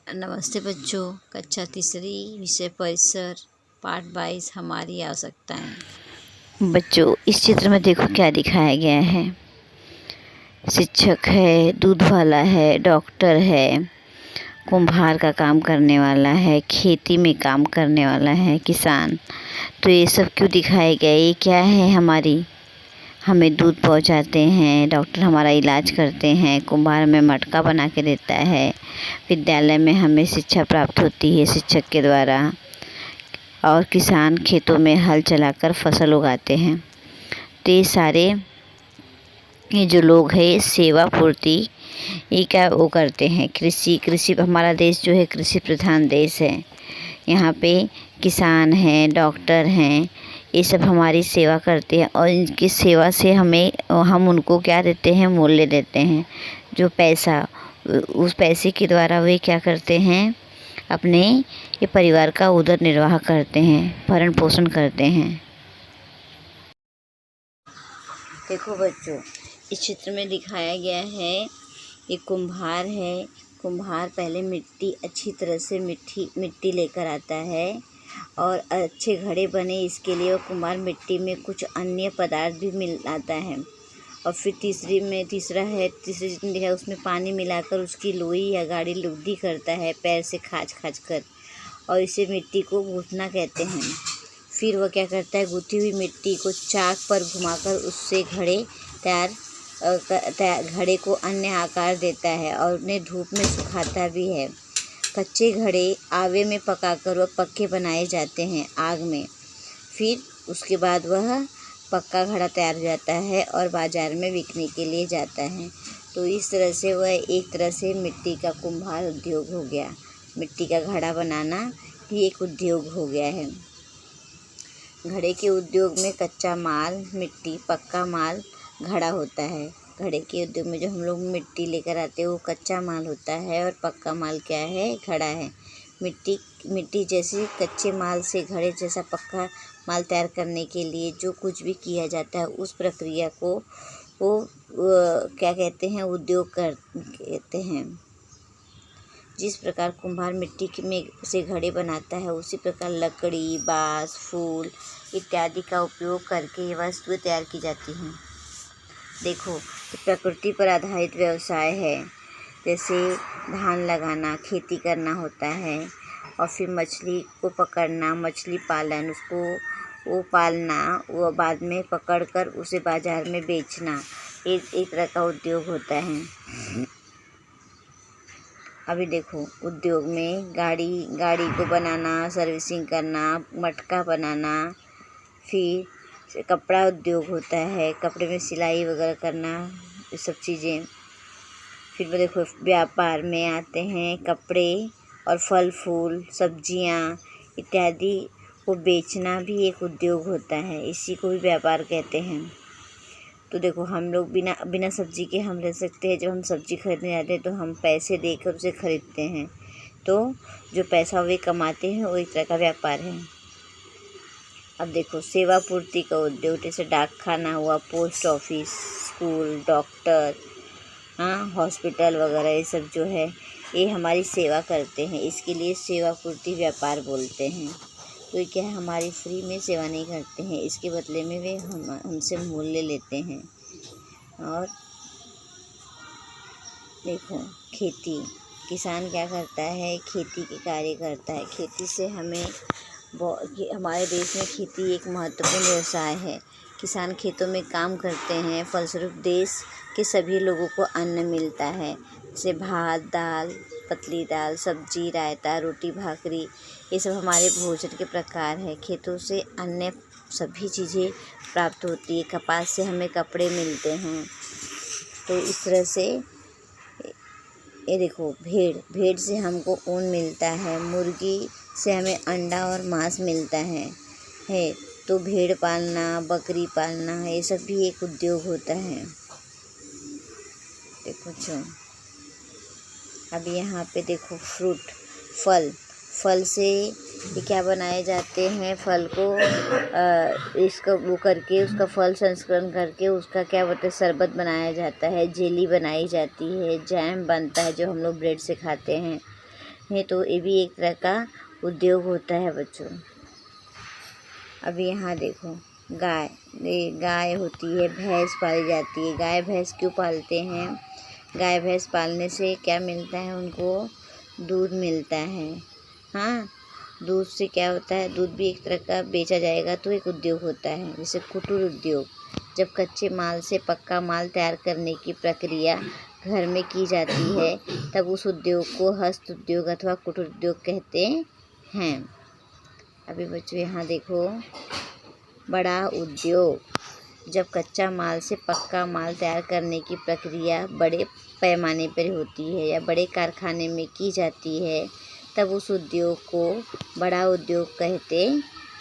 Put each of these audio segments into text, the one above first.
नमस्ते बच्चों, कक्षा तीसरी विषय परिसर पाठ 22 हमारी आवश्यकताएं। बच्चों, इस चित्र में देखो क्या दिखाया गया है। शिक्षक है, दूध वाला है, डॉक्टर है, कुम्हार का काम करने वाला है, खेती में काम करने वाला है, किसान। तो ये सब क्यों दिखाया गया? ये क्या है? हमें दूध पहुंचाते हैं, डॉक्टर हमारा इलाज करते हैं, कुम्हार हमें मटका बना के देता है, विद्यालय में हमें शिक्षा प्राप्त होती है शिक्षक के द्वारा, और किसान खेतों में हल चलाकर फसल उगाते हैं। तो ये जो लोग हैं सेवा पूर्ति ये क्या वो करते हैं। कृषि हमारा देश जो है कृषि प्रधान देश है। यहाँ पे किसान हैं, डॉक्टर हैं, ये सब हमारी सेवा करते हैं और इनकी सेवा से हम उनको क्या देते हैं? मूल्य देते हैं। जो पैसा, उस पैसे के द्वारा वे क्या करते हैं? अपने ये परिवार का उदर निर्वाह करते हैं, भरण पोषण करते हैं। देखो बच्चों, इस चित्र में दिखाया गया है एक कुम्हार है। कुम्हार पहले अच्छी तरह से मिट्टी लेकर आता है और अच्छे घड़े बने इसके लिए वो कुम्हार मिट्टी में कुछ अन्य पदार्थ भी मिलाता है। और फिर तीसरी जितनी दिखा उसमें पानी मिलाकर उसकी लोई या गाढ़ी लुगदी करता है पैर से खाच कर, और इसे मिट्टी को गूँथना कहते हैं। फिर वह क्या करता है? गूँथी हुई मिट्टी को चाक पर घुमाकर उससे घड़े को अन्य आकार देता है और उन्हें धूप में सुखाता भी है। कच्चे घड़े आवे में पकाकर वह पक्के बनाए जाते हैं आग में। फिर उसके बाद वह पक्का घड़ा तैयार हो जाता है और बाज़ार में बिकने के लिए जाता है। तो इस तरह से वह एक तरह से मिट्टी का कुम्हार उद्योग हो गया। मिट्टी का घड़ा बनाना भी एक उद्योग हो गया है। घड़े के उद्योग में कच्चा माल मिट्टी, पक्का माल घड़ा होता है। घड़े के उद्योग में जो हम लोग मिट्टी लेकर आते हैं वो कच्चा माल होता है और पक्का माल क्या है? घड़ा है। मिट्टी जैसे कच्चे माल से घड़े जैसा पक्का माल तैयार करने के लिए जो कुछ भी किया जाता है उस प्रक्रिया को वो क्या कहते हैं? उद्योग कहते हैं। जिस प्रकार कुम्हार मिट्टी में से घड़े बनाता है उसी प्रकार लकड़ी, बाँस, फूल इत्यादि का उपयोग करके ये वस्तुएं तैयार की जाती हैं। देखो, प्रकृति पर आधारित व्यवसाय है। जैसे धान लगाना, खेती करना होता है, और फिर मछली को पकड़ना, मछली पालन, उसको वो पालना, वो बाद में पकड़कर उसे बाज़ार में बेचना, एक तरह का उद्योग होता है। अभी देखो, उद्योग में गाड़ी को बनाना, सर्विसिंग करना, मटका बनाना, फिर कपड़ा उद्योग होता है, कपड़े में सिलाई वगैरह करना, ये सब चीज़ें। फिर देखो, व्यापार में आते हैं कपड़े और फल फूल, सब्जियां इत्यादि को बेचना भी एक उद्योग होता है। इसी को भी व्यापार कहते हैं। तो देखो, हम लोग बिना सब्जी के हम रह सकते हैं। जब हम सब्जी खरीदने जाते हैं तो हम पैसे देकर उसे खरीदते हैं। तो जो पैसा वे कमाते हैं वो एक तरह का व्यापार है। अब देखो, सेवा पूर्ति का उद्योग जैसे डाकखाना हुआ, post office, school, doctor, hospital वगैरह, ये सब जो है ये हमारी सेवा करते हैं। इसके लिए सेवा पूर्ति व्यापार बोलते हैं। तो ये क्या है? हमारी फ्री में सेवा नहीं करते हैं, इसके बदले में वे हमसे मूल्य लेते हैं। और देखो, किसान क्या करता है? खेती के कार्य करता है। खेती से हमारे देश में खेती एक महत्वपूर्ण व्यवसाय है। किसान खेतों में काम करते हैं, फलस्वरूप देश के सभी लोगों को अन्न मिलता है। जैसे भात, दाल, पतली दाल, सब्जी, रायता, रोटी, भाकरी, ये सब हमारे भोजन के प्रकार हैं। खेतों से अन्य सभी चीज़ें प्राप्त होती है। कपास से हमें कपड़े मिलते हैं। तो इस तरह से ये देखो, भेड़ से हमको ऊन मिलता है, मुर्गी से हमें अंडा और मांस मिलता है। तो भेड़ पालना, बकरी पालना, ये सब भी एक उद्योग होता है। देखो अब यहाँ पे देखो, फल से ये क्या बनाए जाते हैं? फल को इसका वो करके उसका फल संस्करण करके उसका क्या बोलते हैं? शरबत बनाया जाता है, जेली बनाई जाती है, जैम बनता है जो हम लोग ब्रेड से खाते हैं। है, तो ये भी एक तरह का उद्योग होता है बच्चों। अभी यहाँ देखो, गाय होती है, भैंस पाली जाती है। गाय भैंस क्यों पालते हैं? गाय भैंस पालने से क्या मिलता है? उनको दूध मिलता है। हाँ, दूध से क्या होता है? दूध भी एक तरह का बेचा जाएगा तो एक उद्योग होता है। जैसे कुटीर उद्योग, जब कच्चे माल से पक्का माल तैयार करने की प्रक्रिया घर में की जाती है, तब उस उद्योग को हस्त उद्योग अथवा कुटीर उद्योग कहते हैं। अभी बच्चों यहाँ देखो, बड़ा उद्योग, जब कच्चा माल से पक्का माल तैयार करने की प्रक्रिया बड़े पैमाने पर होती है या बड़े कारखाने में की जाती है, तब उस उद्योग को बड़ा उद्योग कहते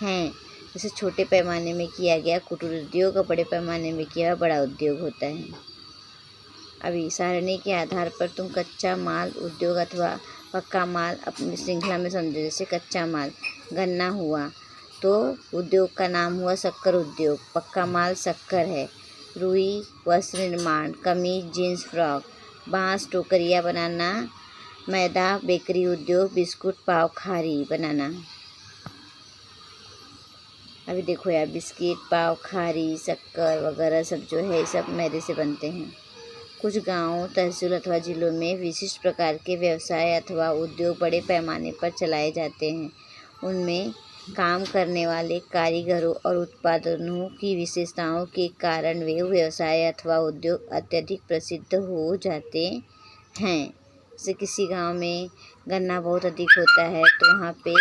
हैं। जैसे छोटे पैमाने में किया गया कुटीर उद्योग और बड़े पैमाने में किया हुआ बड़ा उद्योग होता है। अभी सारणी के आधार पर तुम कच्चा माल उद्योग अथवा पक्का माल अपनी श्रृंखला में समझो। जैसे कच्चा माल गन्ना हुआ तो उद्योग का नाम हुआ शक्कर उद्योग, पक्का माल शक्कर है। रुई वस्त्र निर्माण, कमीज जीन्स फ्रॉक। बांस टोकरियाँ बनाना। मैदा बेकरी उद्योग, बिस्कुट पाव खारी बनाना। अभी देखो यार, बिस्किट पाव खारी शक्कर वगैरह सब जो है सब मैदे से बनते हैं। कुछ गांवों, तहसील अथवा जिलों में विशिष्ट प्रकार के व्यवसाय अथवा उद्योग बड़े पैमाने पर चलाए जाते हैं। उनमें काम करने वाले कारीगरों और उत्पादनों की विशेषताओं के कारण वे व्यवसाय अथवा उद्योग अत्यधिक प्रसिद्ध हो जाते हैं। जैसे किसी गांव में गन्ना बहुत अधिक होता है तो वहाँ पे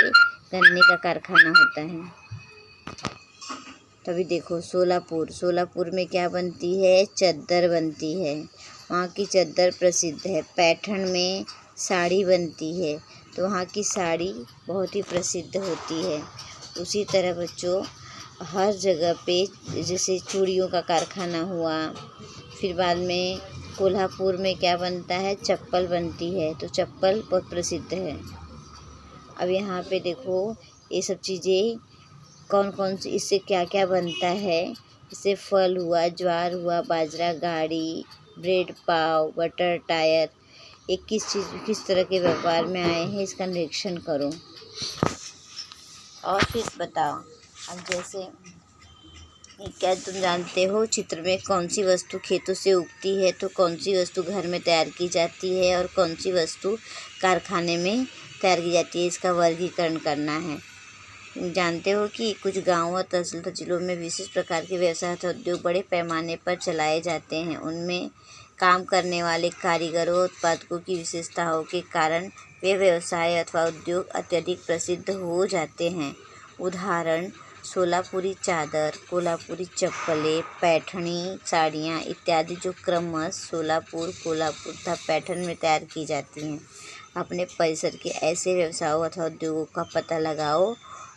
गन्ने का कारखाना होता है। तभी देखो, सोलापुर में क्या बनती है? चद्दर बनती है। वहाँ की चद्दर प्रसिद्ध है। पैठण में साड़ी बनती है, तो वहाँ की साड़ी बहुत ही प्रसिद्ध होती है। उसी तरह बच्चों, हर जगह पे जैसे चूड़ियों का कारखाना हुआ, फिर बाद में कोल्हापुर में क्या बनता है? चप्पल बनती है, तो चप्पल बहुत प्रसिद्ध है। अब यहाँ पे देखो, ये सब चीज़ें कौन कौन सी, इससे क्या क्या बनता है? इससे फल हुआ, ज्वार हुआ, बाजरा, गाड़ी, ब्रेड पाव, बटर टायर। एक किस तरह के व्यापार में आए हैं, इसका निरीक्षण करो और फिर बताओ। अब जैसे क्या तुम जानते हो चित्र में कौन सी वस्तु खेतों से उगती है, तो कौन सी वस्तु घर में तैयार की जाती है और कौन सी वस्तु कारखाने में तैयार की जाती है, इसका वर्गीकरण करना है। जानते हो कि कुछ गाँव और तहसील जिलों में विशेष प्रकार के व्यवसाय अथवा उद्योग बड़े पैमाने पर चलाए जाते हैं। उनमें काम करने वाले कारीगरों उत्पादकों की विशेषताओं के कारण वे व्यवसाय अथवा उद्योग अत्यधिक प्रसिद्ध हो जाते हैं। उदाहरण: सोलापुरी चादर, कोल्हापुरी चप्पलें, पैठणी साड़ियाँ इत्यादि, जो क्रमशः सोलापुर, कोल्हापुर तथा पैठण में तैयार की जाती हैं। अपने परिसर के ऐसे व्यवसायों अथवा उद्योगों का पता लगाओ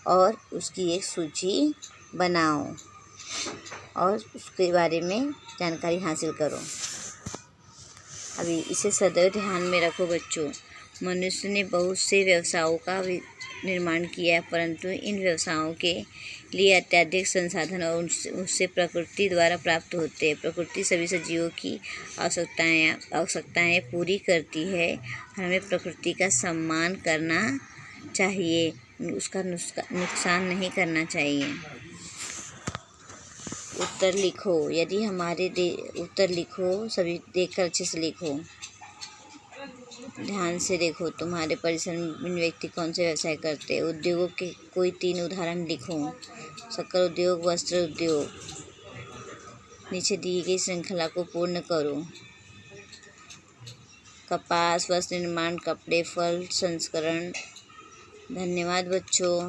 और उसकी एक सूची बनाओ और उसके बारे में जानकारी हासिल करो। अभी इसे सदैव ध्यान में रखो बच्चों। मनुष्य ने बहुत से व्यवसायों का निर्माण किया, परंतु इन व्यवसायों के लिए अत्यधिक संसाधन और उससे प्रकृति द्वारा प्राप्त होते हैं। प्रकृति सभी सजीवों की आवश्यकताएं पूरी करती है। हमें प्रकृति का सम्मान करना चाहिए, उसका नुकसान नहीं करना चाहिए। उत्तर लिखो। यदि हमारे उत्तर लिखो, सभी देखकर अच्छे से लिखो, ध्यान से देखो। तुम्हारे परिसर में व्यक्ति कौन से व्यवसाय करते हैं? उद्योगों के कोई 3 उदाहरण लिखो। शक्कर उद्योग, वस्त्र उद्योग। नीचे दी गई श्रृंखला को पूर्ण करो। कपास, वस्त्र निर्माण, कपड़े, फल संस्करण। धन्यवाद बच्चों।